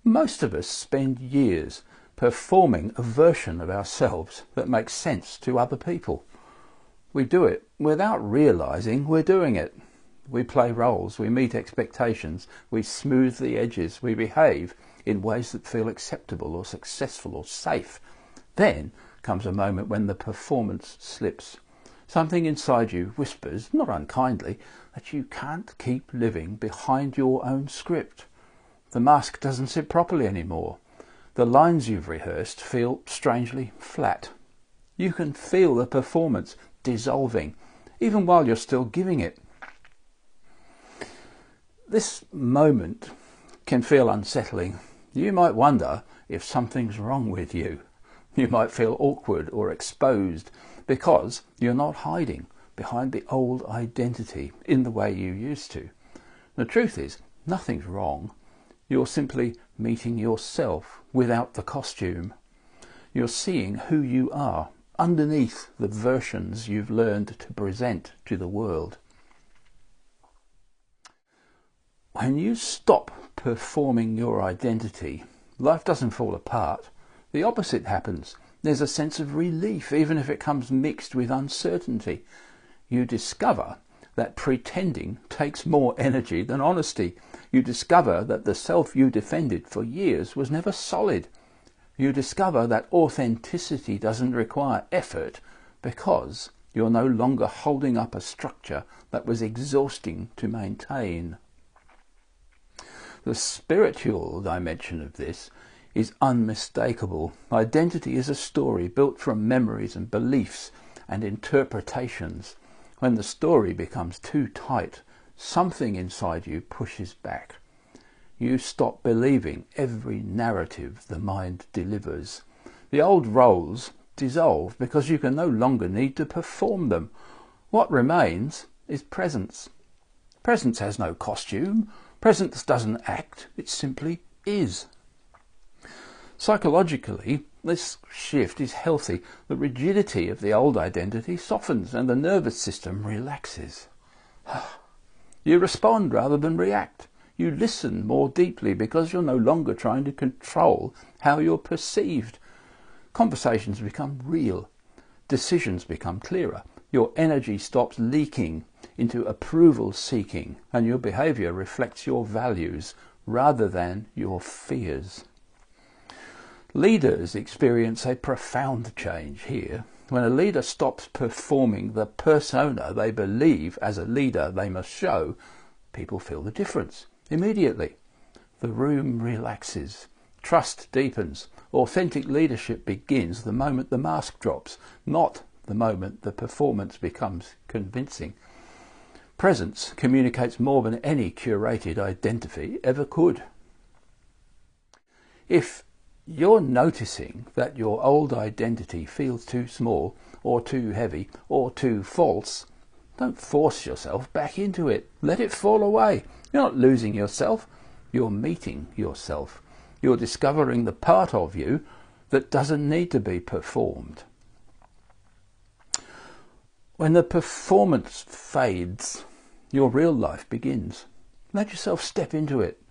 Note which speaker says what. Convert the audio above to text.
Speaker 1: Most of us spend years performing a version of ourselves that makes sense to other people. We do it without realizing we're doing it. We play roles, we meet expectations, we smooth the edges, we behave in ways that feel acceptable or successful or safe. Then comes a moment when the performance slips. Something inside you whispers, not unkindly, that you can't keep living behind your own script. The mask doesn't sit properly anymore. The lines you've rehearsed feel strangely flat. You can feel the performance dissolving, even while you're still giving it. This moment can feel unsettling. You might wonder if something's wrong with you. You might feel awkward or exposed because you're not hiding behind the old identity in the way you used to. The truth is, nothing's wrong. You're simply meeting yourself without the costume. You're seeing who you are underneath the versions you've learned to present to the world. When you stop performing your identity, life doesn't fall apart. The opposite happens. There's a sense of relief, even if it comes mixed with uncertainty. You discover that pretending takes more energy than honesty. You discover that the self you defended for years was never solid. You discover that authenticity doesn't require effort because you're no longer holding up a structure that was exhausting to maintain. The spiritual dimension of this is unmistakable. Identity is a story built from memories and beliefs and interpretations. When the story becomes too tight, something inside you pushes back. You stop believing every narrative the mind delivers. The old roles dissolve because you can no longer need to perform them. What remains is presence. Presence has no costume. Presence doesn't act, it simply is. Psychologically, this shift is healthy. The rigidity of the old identity softens and the nervous system relaxes. You respond rather than react. You listen more deeply because you're no longer trying to control how you're perceived. Conversations become real. Decisions become clearer. Your energy stops leaking into approval seeking, and your behaviour reflects your values rather than your fears. Leaders experience a profound change here. When a leader stops performing the persona they believe as a leader they must show, people feel the difference immediately. The room relaxes. Trust deepens. Authentic leadership begins the moment the mask drops, not the moment the performance becomes convincing. Presence communicates more than any curated identity ever could. If you're noticing that your old identity feels too small or too heavy or too false, don't force yourself back into it. Let it fall away. You're not losing yourself. You're meeting yourself. You're discovering the part of you that doesn't need to be performed. When the performance fades, your real life begins. Let yourself step into it.